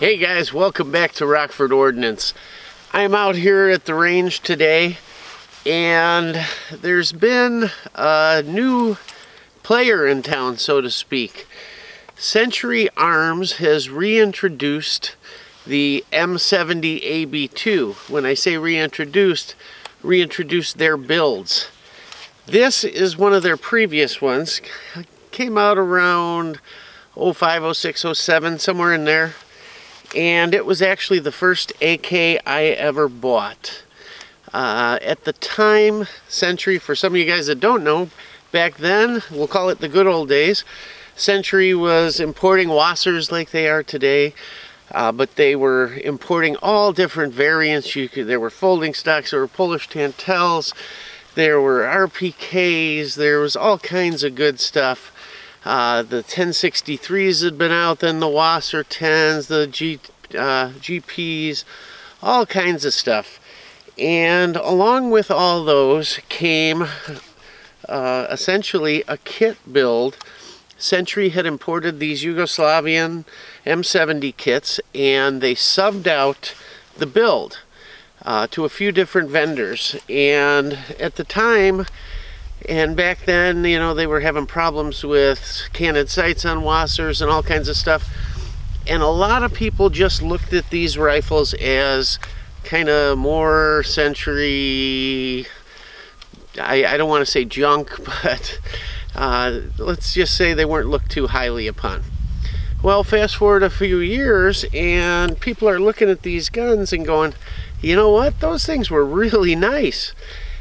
Hey guys, welcome back to Rockford Ordnance. I'm out here at the range today, and there's been a new player in town, so to speak. Century Arms has reintroduced the M70ab2. When I say reintroduced their builds. This is one of their previous ones. Came out around 05, 06, 07, somewhere in there. And it was actually the first AK I ever bought. At the time, Century, for some of you guys that don't know, back then, we'll call it the good old days, Century was importing Wassers like they are today, but they were importing all different variants. There were folding stocks, there were Polish Tantels, there were RPKs, there was all kinds of good stuff. The 1063s had been out, then the Wasser 10s, the GPs, all kinds of stuff. And along with all those came essentially a kit build. Century had imported these Yugoslavian M70 kits, and they subbed out the build to a few different vendors. And at the time, and back then, you know, they were having problems with canted sights on Wassers and all kinds of stuff. And a lot of people just looked at these rifles as kind of more Century, I don't want to say junk, but let's just say they weren't looked too highly upon. Well, fast forward a few years, and people are looking at these guns and going, you know what, those things were really nice.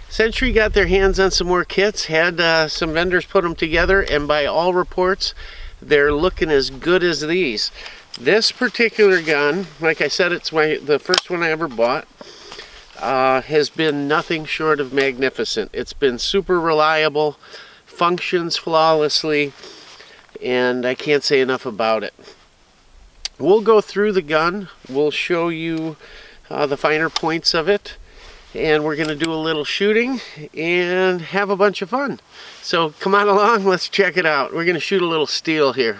Century got their hands on some more kits, had some vendors put them together, and by all reports, they're looking as good as these. This particular gun, like I said, it's the first one I ever bought, has been nothing short of magnificent. It's been super reliable, functions flawlessly, and I can't say enough about it. We'll go through the gun, we'll show you the finer points of it, and we're going to do a little shooting and have a bunch of fun. So come on along, let's check it out. We're going to shoot a little steel here.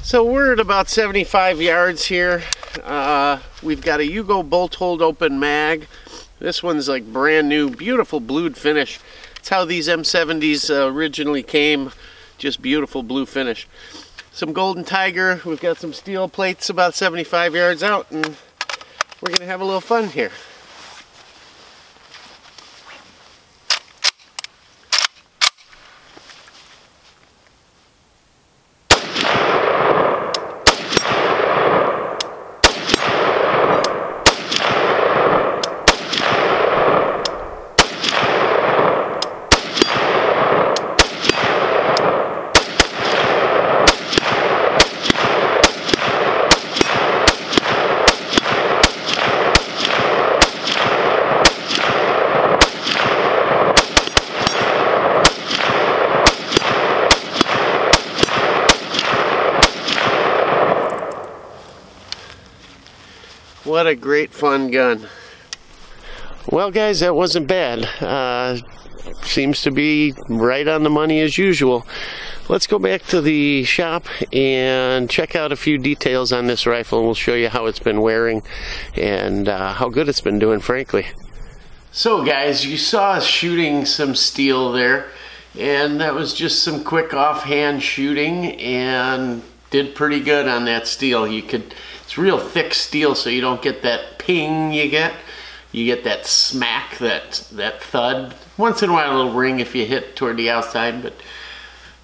So we're at about 75 yards here. We've got a Yugo bolt hold open mag. This one's like brand new, beautiful blued finish. That's how these M70s originally came, just beautiful blue finish. Some Golden Tiger, we've got some steel plates about 75 yards out, and we're going to have a little fun here. What a great fun gun. Well guys, that wasn't bad. Seems to be right on the money as usual. Let's go back to the shop and check out a few details on this rifle, and we'll show you how it's been wearing and how good it's been doing, frankly. So guys, you saw us shooting some steel there, and that was just some quick offhand shooting, and did pretty good on that steel. It's real thick steel, so you don't get that ping you get. You get that smack, that thud. Once in a while a little ring if you hit toward the outside, but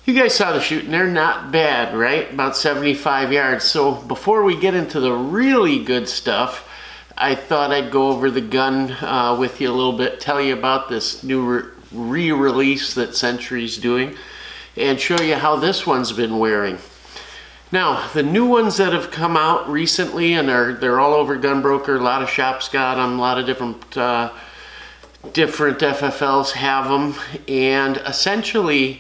you guys saw the shooting there, not bad, right? About 75 yards. So before we get into the really good stuff, I thought I'd go over the gun with you a little bit, tell you about this new re-release that Century's doing, and show you how this one's been wearing. Now, the new ones that have come out recently, and they're all over Gunbroker, a lot of shops got them, a lot of different FFLs have them, and essentially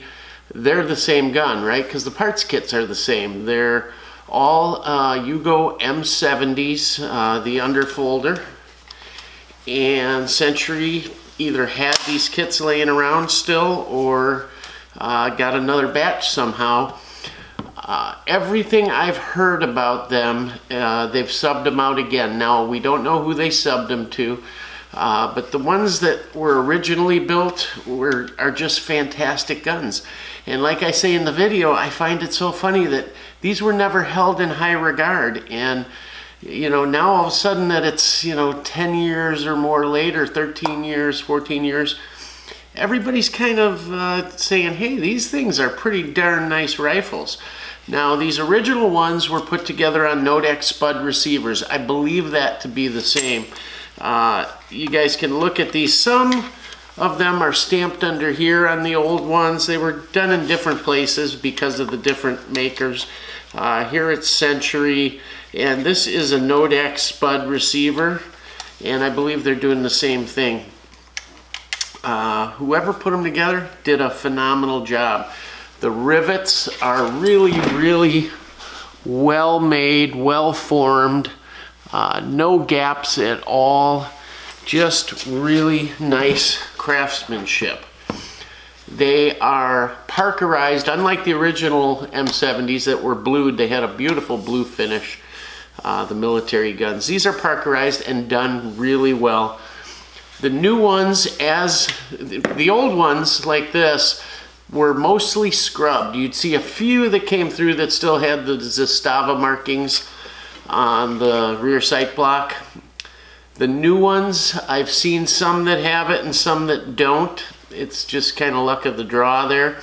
they're the same gun, right? Because the parts kits are the same. They're all Yugo M70s, the underfolder, and Century either had these kits laying around still or got another batch somehow. Everything I've heard about them, they've subbed them out again. Now, we don't know who they subbed them to, but the ones that were originally built are just fantastic guns. And like I say in the video, I find it so funny that these were never held in high regard. And you know, now all of a sudden that it's, you know, 10 years or more later, 13 years, 14 years, everybody's kind of saying, hey, these things are pretty darn nice rifles. Now, these original ones were put together on Nodex Spud receivers. I believe that to be the same. You guys can look at these. Some of them are stamped under here on the old ones. They were done in different places because of the different makers. Here it's Century, and this is a Nodex Spud receiver, and I believe they're doing the same thing. Whoever put them together did a phenomenal job. The rivets are really, really well made, well formed, no gaps at all, just really nice craftsmanship. They are parkerized, unlike the original M70s that were blued. They had a beautiful blue finish, the military guns. These are parkerized and done really well. The new ones, as the old ones like this, were mostly scrubbed. You'd see a few that came through that still had the Zastava markings on the rear sight block. The new ones, I've seen some that have it and some that don't. It's just kind of luck of the draw there.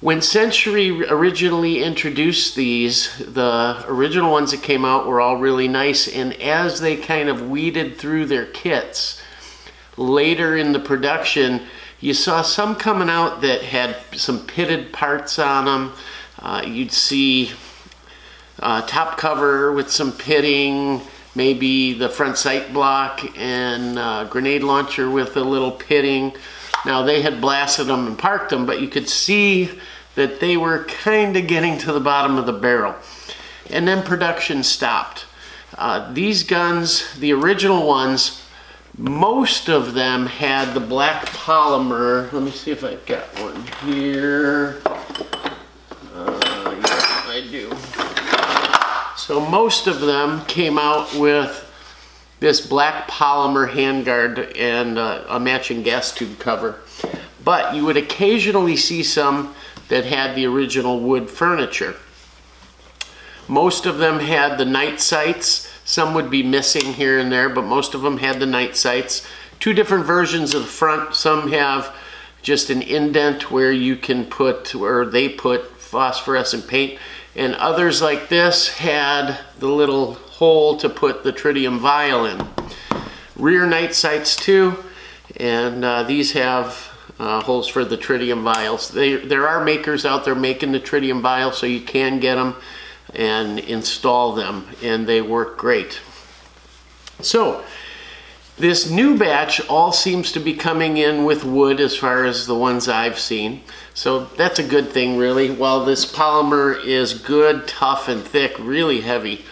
When Century originally introduced these, the original ones that came out were all really nice, and as they kind of weeded through their kits, later in the production, you saw some coming out that had some pitted parts on them. You'd see top cover with some pitting, maybe the front sight block and grenade launcher with a little pitting. Now, they had blasted them and parked them, but you could see that they were kind of getting to the bottom of the barrel. And then production stopped. These guns, the original ones, most of them had the black polymer. Let me see if I've got one here. Yeah, I do. So most of them came out with this black polymer handguard and a matching gas tube cover. But you would occasionally see some that had the original wood furniture. Most of them had the night sights. Some would be missing here and there, but most of them had the night sights. Two different versions of the front. Some have just an indent where you can put, or they put, phosphorescent paint, and others like this had the little hole to put the tritium vial in. Rear night sights too, and these have holes for the tritium vials. There are makers out there making the tritium vials, so you can get them and install them, and they work great. So this new batch all seems to be coming in with wood as far as the ones I've seen. So that's a good thing, really. While this polymer is good, tough, and thick, really heavy,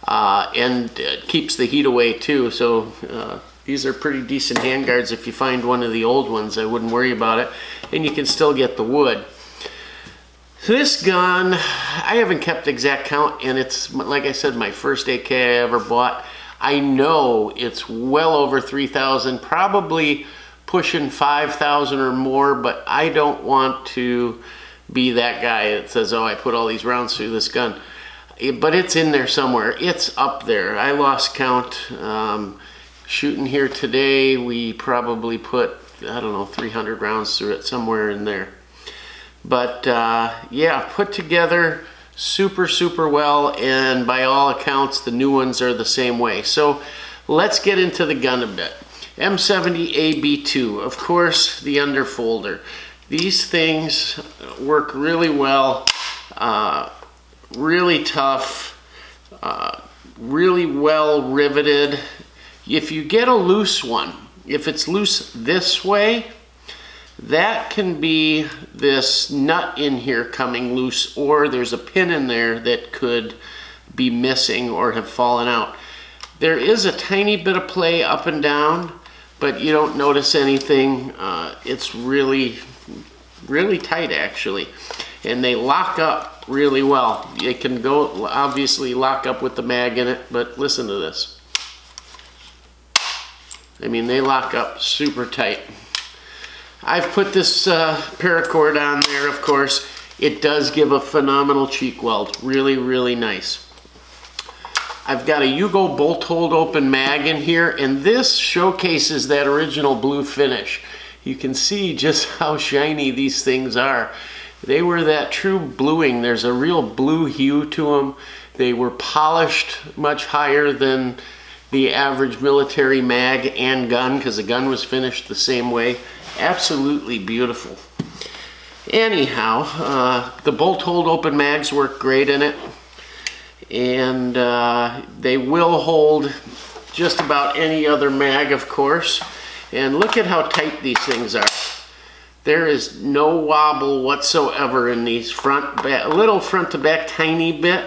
and keeps the heat away too. So these are pretty decent handguards. If you find one of the old ones, I wouldn't worry about it. And you can still get the wood. This gun, I haven't kept exact count, and it's, like I said, my first AK I ever bought. I know it's well over 3,000, probably pushing 5,000 or more, but I don't want to be that guy that says, oh, I put all these rounds through this gun. But it's in there somewhere. It's up there. I lost count. Shooting here today, we probably put, I don't know, 300 rounds through it, somewhere in there. But yeah, put together super, super well, and by all accounts, the new ones are the same way. So let's get into the gun a bit. M70ab2, of course, the underfolder. These things work really well, really tough, really well riveted. If you get a loose one, if it's loose this way, that can be this nut in here coming loose, or there's a pin in there that could be missing or have fallen out. There is a tiny bit of play up and down, but you don't notice anything. It's really, really tight, actually. and they lock up really well. It can go, obviously, lock up with the mag in it, but listen to this. I mean, they lock up super tight. I've put this paracord on there, of course. It does give a phenomenal cheek weld. Really, really nice. I've got a Yugo bolt hold open mag in here, and this showcases that original blue finish. You can see just how shiny these things are. They were that true bluing. There's a real blue hue to them. They were polished much higher than the average military mag and gun, because the gun was finished the same way. Absolutely beautiful. Anyhow, the bolt hold open mags work great in it, and they will hold just about any other mag, of course. And look at how tight these things are. There is no wobble whatsoever in these front, back, a little front to back, tiny bit,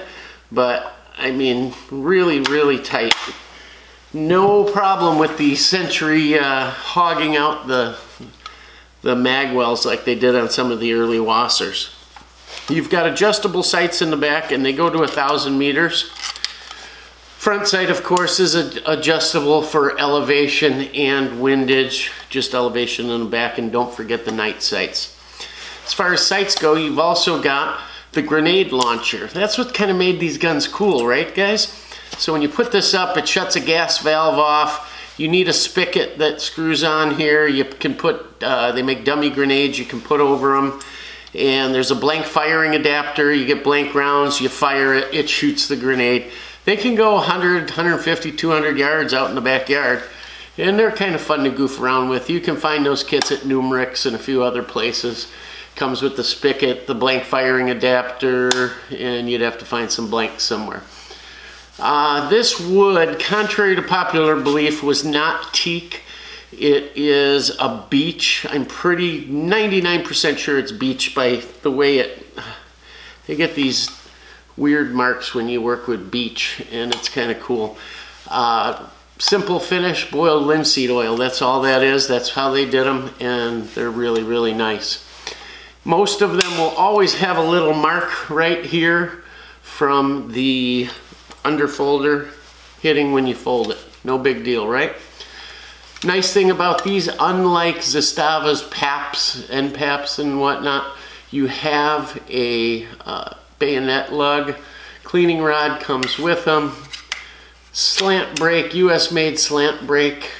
but I mean really, really tight. No problem with the Century hogging out the mag wells like they did on some of the early Wassers. You've got adjustable sights in the back, and they go to 1,000 meters. Front sight, of course, is adjustable for elevation and windage, just elevation in the back, and don't forget the night sights. As far as sights go, you've also got the grenade launcher. That's what kind of made these guns cool, right, guys? So when you put this up, it shuts a gas valve off. You need a spigot that screws on here. You can put, they make dummy grenades, you can put over them. And there's a blank firing adapter. You get blank rounds, you fire it, it shoots the grenade. They can go 100, 150, 200 yards out in the backyard, and they're kind of fun to goof around with. You can find those kits at Numrix and a few other places. Comes with the spigot, the blank firing adapter, and you'd have to find some blanks somewhere. This wood, contrary to popular belief, was not teak. It is a beech. I'm pretty 99% sure it's beech by the way they get these weird marks when you work with beech, and it's kind of cool. Simple finish, boiled linseed oil. That's all that is. That's how they did them, and they're really, really nice. Most of them will always have a little mark right here from the underfolder hitting when you fold it. No big deal, right? Nice thing about these, unlike Zastava's PAPs, NPAPs and whatnot, you have a bayonet lug. Cleaning rod comes with them. Slant brake, US made slant brake.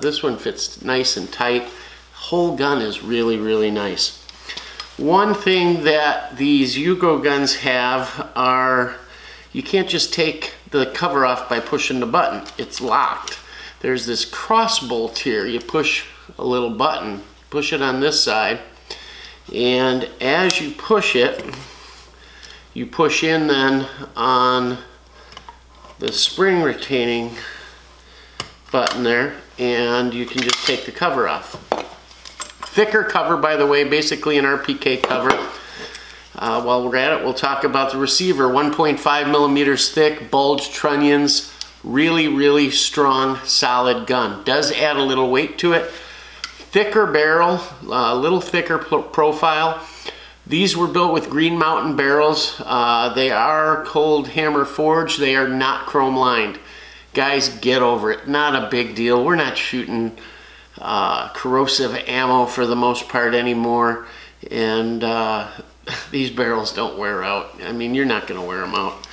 This one fits nice and tight. Whole gun is really, really nice. One thing that these Yugo guns have are, you can't just take the cover off by pushing the button. It's locked. There's this cross bolt here. You push a little button, push it on this side, and as you push it, you push in then on the spring retaining button there, and you can just take the cover off. Thicker cover, by the way, basically an RPK cover. While we're at it, we'll talk about the receiver. 1.5 millimeters thick, bulge trunnions, really, really strong, solid gun. Does add a little weight to it. Thicker barrel, a little thicker profile. These were built with Green Mountain barrels. They are cold hammer forged. They are not chrome lined. Guys, get over it. Not a big deal. We're not shooting corrosive ammo for the most part anymore, and these barrels don't wear out. I mean, you're not going to wear them out.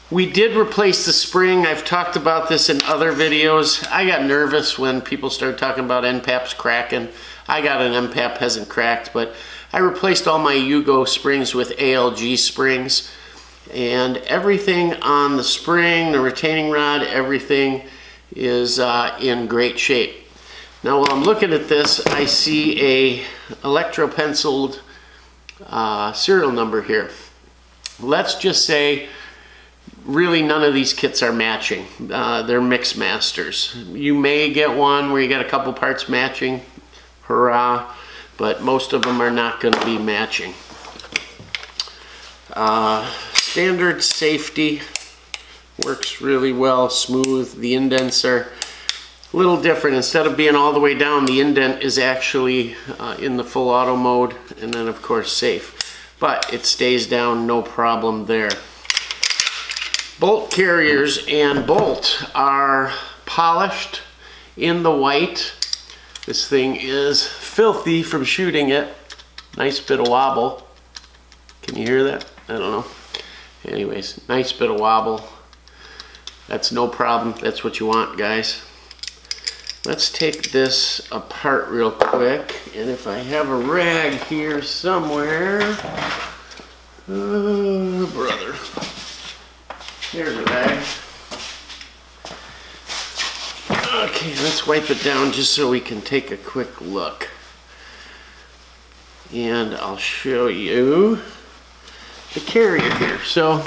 We did replace the spring. I've talked about this in other videos. I got nervous when people started talking about NPAPs cracking. I got an NPAP, hasn't cracked, but I replaced all my Yugo springs with ALG springs, and everything on the spring, the retaining rod, everything is in great shape. Now while I'm looking at this, I see a electro-penciled serial number here. Let's just say really none of these kits are matching. They're mix masters. You may get one where you got a couple parts matching, hurrah, but most of them are not going to be matching. Standard safety works really well, smooth. The indents are a little different. Instead of being all the way down, the indent is actually in the full auto mode, and then of course safe. but it stays down no problem there. Bolt carriers and bolt are polished in the white. This thing is filthy from shooting it. Nice bit of wobble. Can you hear that? I don't know. Anyways, nice bit of wobble. That's no problem. That's what you want, guys. Let's take this apart real quick. And if I have a rag here somewhere. Brother. Here's a rag. Okay, let's wipe it down just so we can take a quick look. And I'll show you the carrier here. So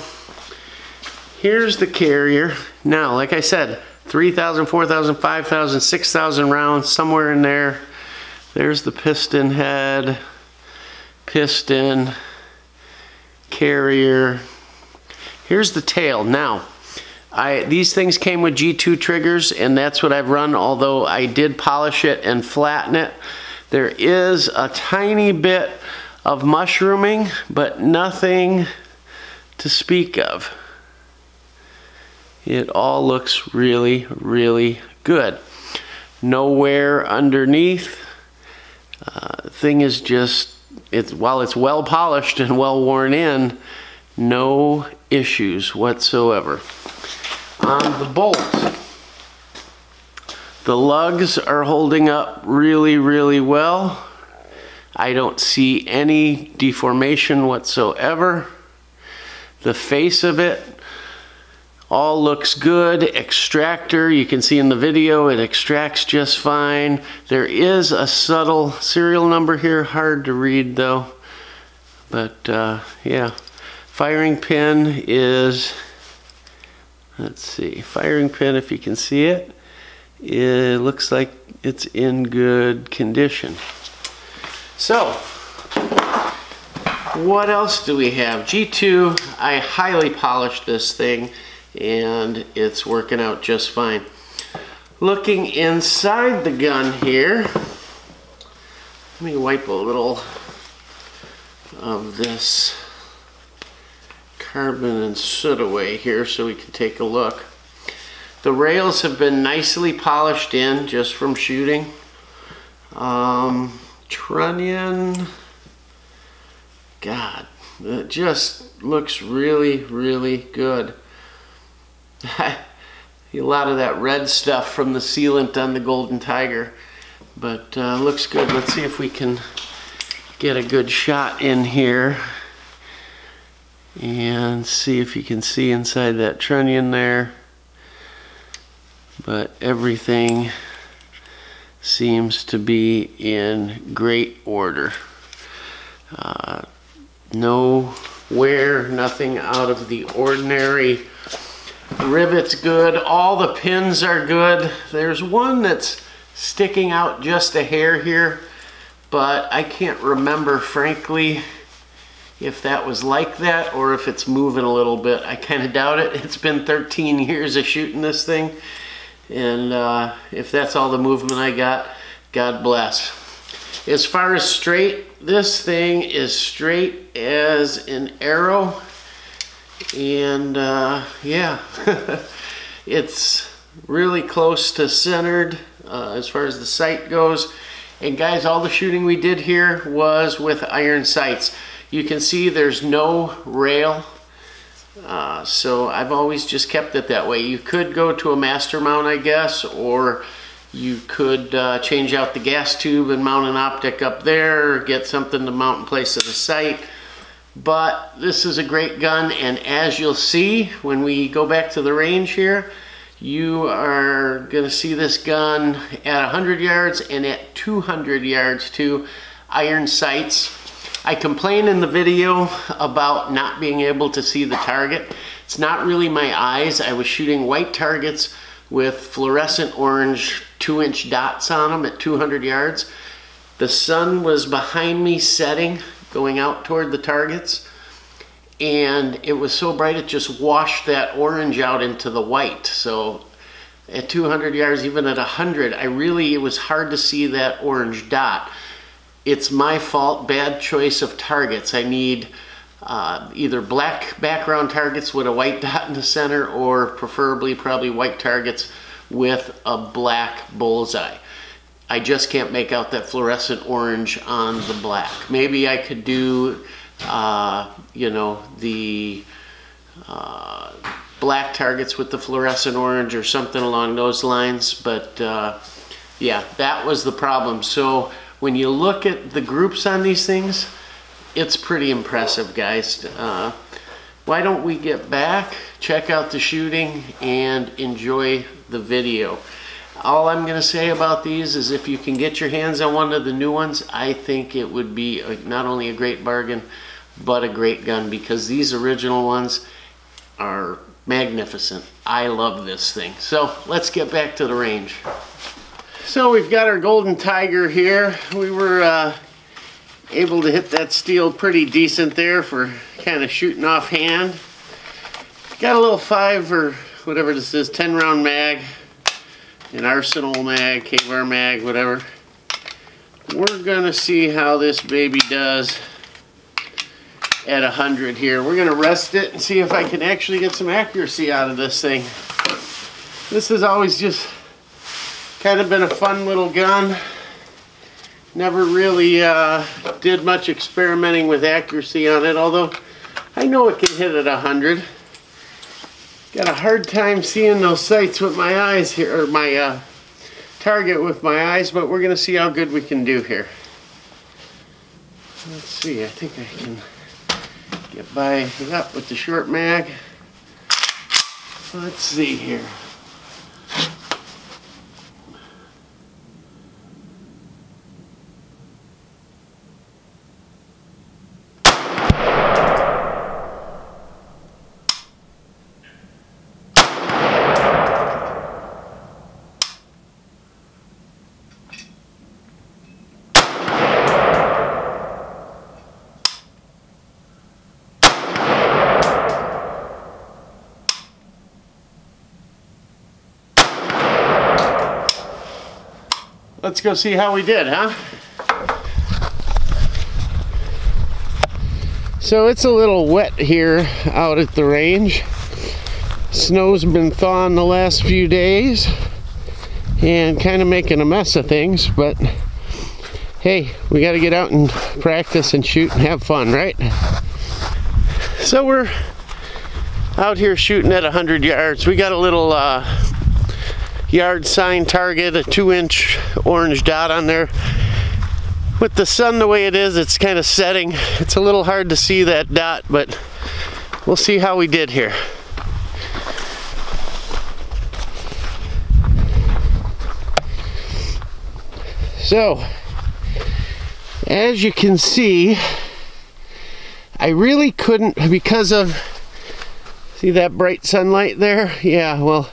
here's the carrier. Now, like I said, 3,000, 4,000, 5,000, 6,000 rounds, somewhere in there. There's the piston head, piston, carrier. Here's the tail. Now, these things came with G2 triggers, and that's what I've run, although I did polish it and flatten it. There is a tiny bit of mushrooming, but nothing to speak of. It all looks really, really good. No wear underneath. Thing is just, while it's well polished and well worn in, no issues whatsoever. On the bolt, the lugs are holding up really, really well. I don't see any deformation whatsoever. The face of it all looks good. Extractor, you can see in the video, it extracts just fine. There is a subtle serial number here, hard to read though. But yeah, firing pin is, let's see, firing pin, if you can see it, it looks like it's in good condition. So, what else do we have? G2, I highly polished this thing and it's working out just fine. Looking inside the gun here, let me wipe a little of this carbon and soot away here so we can take a look. The rails have been nicely polished in just from shooting. Trunnion, God, it just looks really, really good. A lot of that red stuff from the sealant on the Golden Tiger, but looks good. Let's see if we can get a good shot in here and see if you can see inside that trunnion there. But everything seems to be in great order. No wear, nothing out of the ordinary. Rivets good, all the pins are good. There's one that's sticking out just a hair here, but I can't remember, frankly, if that was like that or if it's moving a little bit. I kind of doubt it. It's been 13 years of shooting this thing, and if that's all the movement I got, God bless. As far as straight, this thing is straight as an arrow, and yeah, it's really close to centered as far as the sight goes. And guys, all the shooting we did here was with iron sights. You can see there's no rail, so I've always just kept it that way. You could go to a master mount, I guess, or you could change out the gas tube and mount an optic up there, or get something to mount in place of the sight. But this is a great gun, and as you'll see when we go back to the range here, you are going to see this gun at 100 yards and at 200 yards too. Iron sights. I complained in the video about not being able to see the target. It's not really my eyes. I was shooting white targets with fluorescent orange 2-inch dots on them at 200 yards. The sun was behind me setting, going out toward the targets, and it was so bright it just washed that orange out into the white. So at 200 yards, even at 100, it was hard to see that orange dot. It's my fault, bad choice of targets. I need either black background targets with a white dot in the center, or preferably probably white targets with a black bullseye. I just can't make out that fluorescent orange on the black. Maybe I could do, you know, the black targets with the fluorescent orange or something along those lines, but yeah, that was the problem. So when you look at the groups on these things, it's pretty impressive, guys. Why don't we get back, check out the shooting, and enjoy the video. All I'm going to say about these is if you can get your hands on one of the new ones, I think it would be not only a great bargain, but a great gun, because these original ones are magnificent. I love this thing. So let's get back to the range. So we've got our Golden Tiger here. We were able to hit that steel pretty decent there for kind of shooting offhand. Got a little 5 or whatever this is, 10 round mag, an Arsenal mag, K-Bar mag, whatever. We're gonna see how this baby does at 100 here. We're gonna rest it and see if I can actually get some accuracy out of this thing. This has always just kind of been a fun little gun. Never really did much experimenting with accuracy on it, although I know it can hit at 100. Got a hard time seeing those sights with my eyes here, or my target with my eyes, but we're gonna see how good we can do here. Let's see, I think I can get by up with the short mag. Let's see here. Let's go see how we did, huh? So it's a little wet here out at the range. Snow's been thawing the last few days and kind of making a mess of things, but hey, we got to get out and practice and shoot and have fun, right? So we're out here shooting at 100 yards. We got a little yard sign target, a 2-inch orange dot on there. With the sun the way it is, it's kind of setting. It's a little hard to see that dot, but we'll see how we did here. So, as you can see, I really couldn't, because of, see that bright sunlight there? Yeah, well,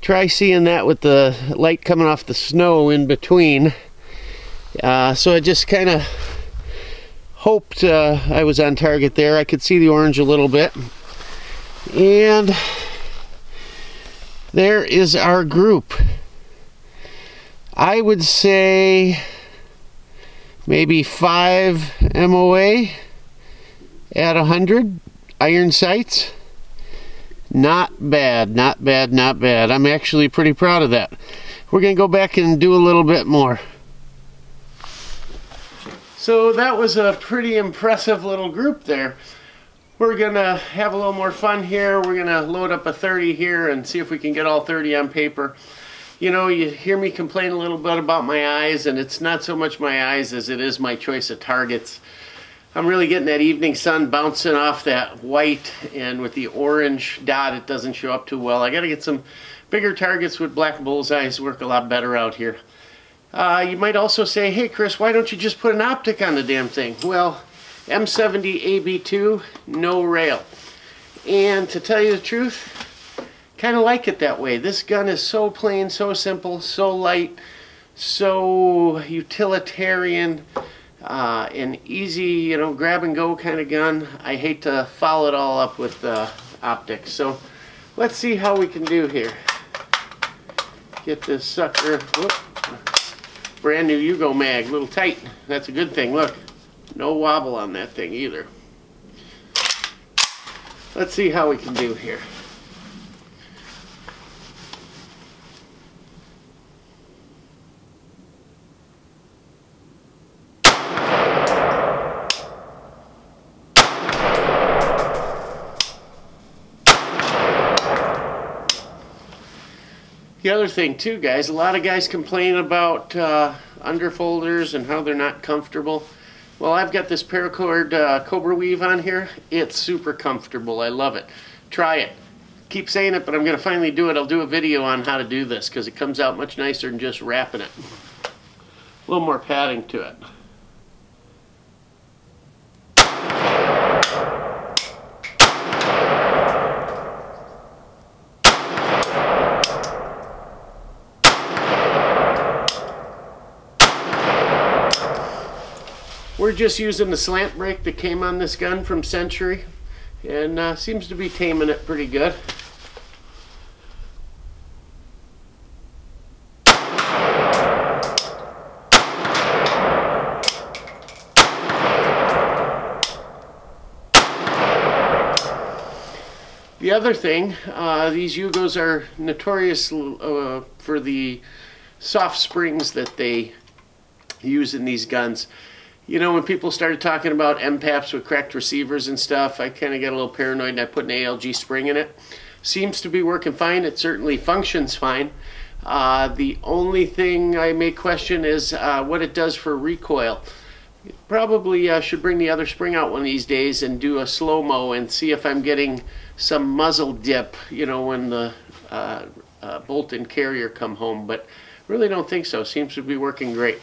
try seeing that with the light coming off the snow in between. So I just kind of hoped I was on target there. I could see the orange a little bit. And there is our group. I would say maybe 5 MOA at 100 iron sights. Not bad, not bad, not bad. I'm actually pretty proud of that. We're going to go back and do a little bit more. So that was a pretty impressive little group there. We're going to have a little more fun here. We're going to load up a 30 here and see if we can get all 30 on paper. You know, you hear me complain a little bit about my eyes, and it's not so much my eyes as it is my choice of targets. I'm really getting that evening sun bouncing off that white, and with the orange dot it doesn't show up too well. I got to get some bigger targets with black bullseyes, work a lot better out here. You might also say, hey Chris, why don't you just put an optic on the damn thing? Well, M70ab2, no rail. And to tell you the truth, kind of like it that way. This gun is so plain, so simple, so light, so utilitarian. An easy, you know, grab and go kind of gun. I hate to follow it all up with optics. So let's see how we can do here. Get this sucker Brand new Yugo mag, a little tight. That's a good thing. Look, no wobble on that thing either. Let's see how we can do here. The other thing too, guys, a lot of guys complain about underfolders and how they're not comfortable. Well, I've got this paracord Cobra weave on here. It's super comfortable. I love it. Try it. Keep saying it, but I'm going to finally do it. I'll do a video on how to do this because it comes out much nicer than just wrapping it. A little more padding to it. We're just using the slant brake that came on this gun from Century, and seems to be taming it pretty good. The other thing, these Yugos are notorious for the soft springs that they use in these guns. You know, when people started talking about MPAPs with cracked receivers and stuff, I kind of got a little paranoid and I put an ALG spring in it. Seems to be working fine. It certainly functions fine. The only thing I may question is what it does for recoil. Probably should bring the other spring out one of these days and do a slow-mo and see if I'm getting some muzzle dip, you know, when the bolt and carrier come home. But really don't think so. Seems to be working great.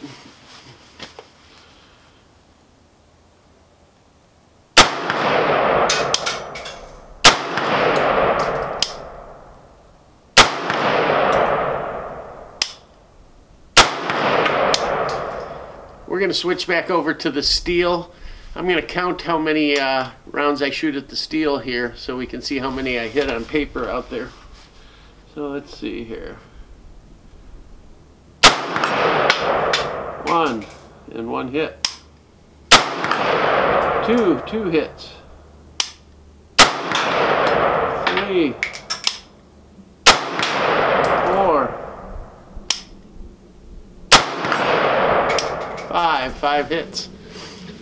We're going to switch back over to the steel. I'm going to count how many rounds I shoot at the steel here so we can see how many I hit on paper out there. So let's see here. 1 and 1 hit. 2 hits. 3, 4, 5 hits.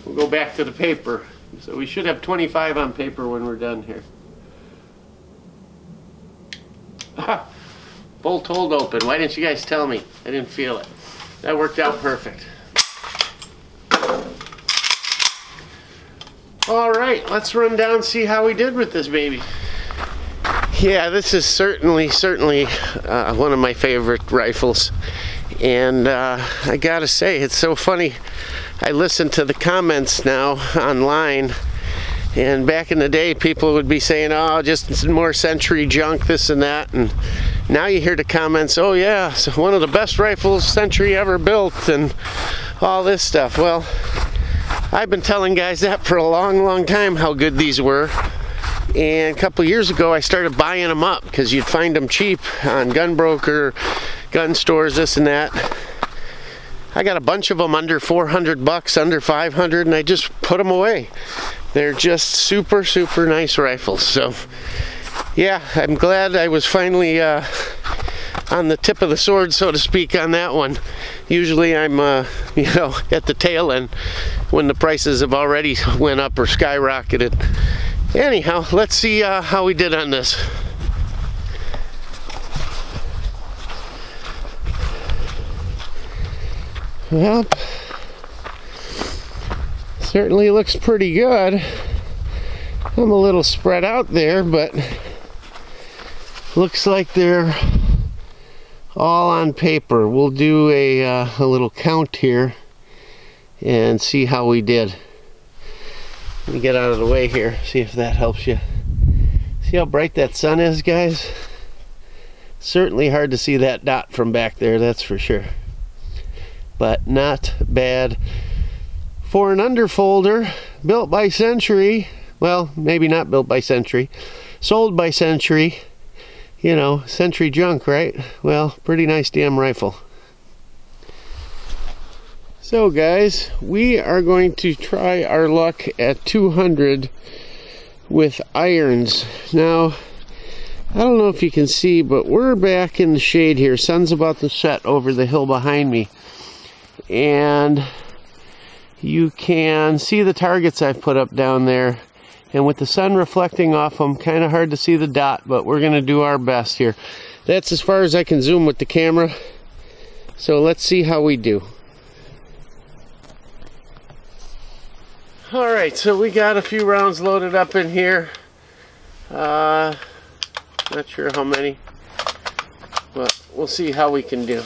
We'll go back to the paper. So we should have 25 on paper when we're done here. Ah, bolt hold open. Why didn't you guys tell me? I didn't feel it. That worked out perfect. Alright, let's run down and see how we did with this baby. Yeah, this is certainly one of my favorite rifles. And I gotta say, it's so funny. I listen to the comments now online, and back in the day people would be saying, oh, just more Century junk, this and that, and now you hear the comments, oh yeah, it's one of the best rifles Century ever built and all this stuff. Well, I've been telling guys that for a long time, how good these were. And a couple years ago I started buying them up because you'd find them cheap on Gunbroker, gun stores, this and that. I got a bunch of them under 400 bucks, under 500, and I just put them away. They're just super nice rifles. So yeah, I'm glad I was finally on the tip of the sword, so to speak, on that one. Usually I'm you know, at the tail end when the prices have already went up or skyrocketed. Anyhow, let's see how we did on this. Well, certainly looks pretty good. I'm a little spread out there, but looks like they're all on paper. We'll do a little count here and see how we did. Let me get out of the way here, see if that helps you. See how bright that sun is, guys? Certainly hard to see that dot from back there, that's for sure. But not bad for an underfolder built by Century. Well, maybe not built by Century, sold by Century. You know, Century junk, right? Well, pretty nice damn rifle. So guys, we are going to try our luck at 200 with irons. Now, I don't know if you can see, but we're back in the shade here. Sun's about to set over the hill behind me. And you can see the targets I've put up down there. And with the sun reflecting off them, kind of hard to see the dot, but we're going to do our best here. That's as far as I can zoom with the camera. So let's see how we do. Alright, so we got a few rounds loaded up in here. Not sure how many, but we'll see how we can do.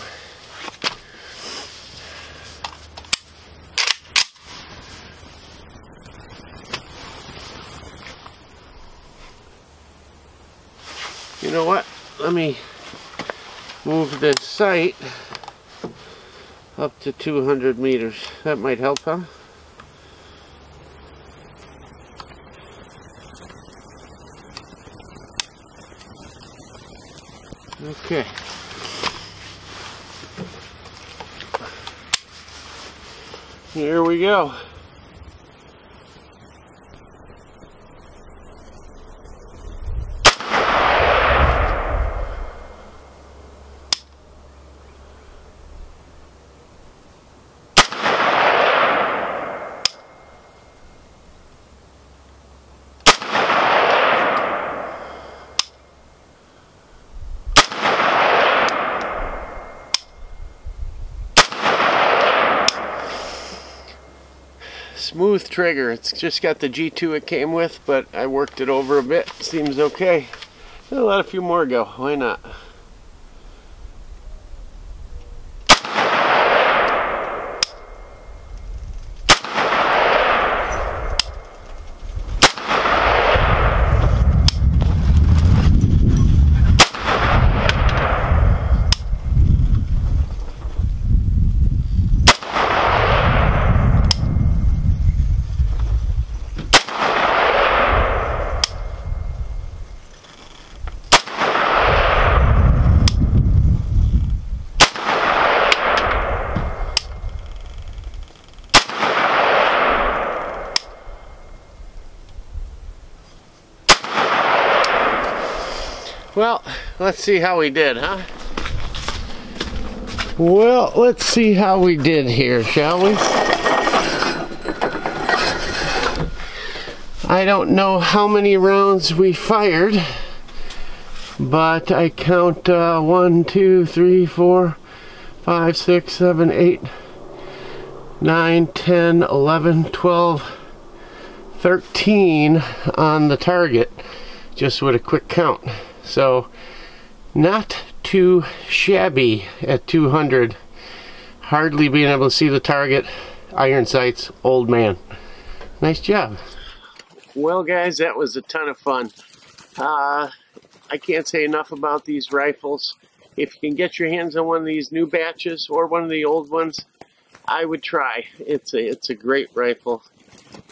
You know what? Let me move the sight up to 200 meters. That might help, huh? Okay. Here we go. Smooth trigger. It's just got the G2 it came with, but I worked it over a bit. Seems okay. I'll let a few more go. Why not? Well, let's see how we did, huh? Well, let's see how we did here, shall we? I don't know how many rounds we fired, but I count 1, 2, 3, 4, 5, 6, 7, 8, 9, 10, 11, 12, 13 on the target, just with a quick count. So, not too shabby at 200. Hardly being able to see the target. Iron sights, old man. Nice job. Well guys, that was a ton of fun. I can't say enough about these rifles. If you can get your hands on one of these new batches or one of the old ones, I would try. It's a great rifle.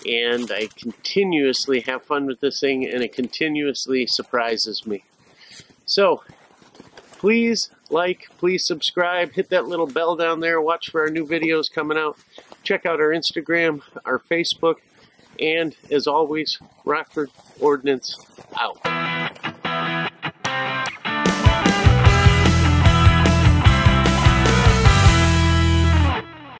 And I continuously have fun with this thing, and it continuously surprises me. So, please like, please subscribe, hit that little bell down there, watch for our new videos coming out. Check out our Instagram, our Facebook, and as always, Rockford Ordnance out.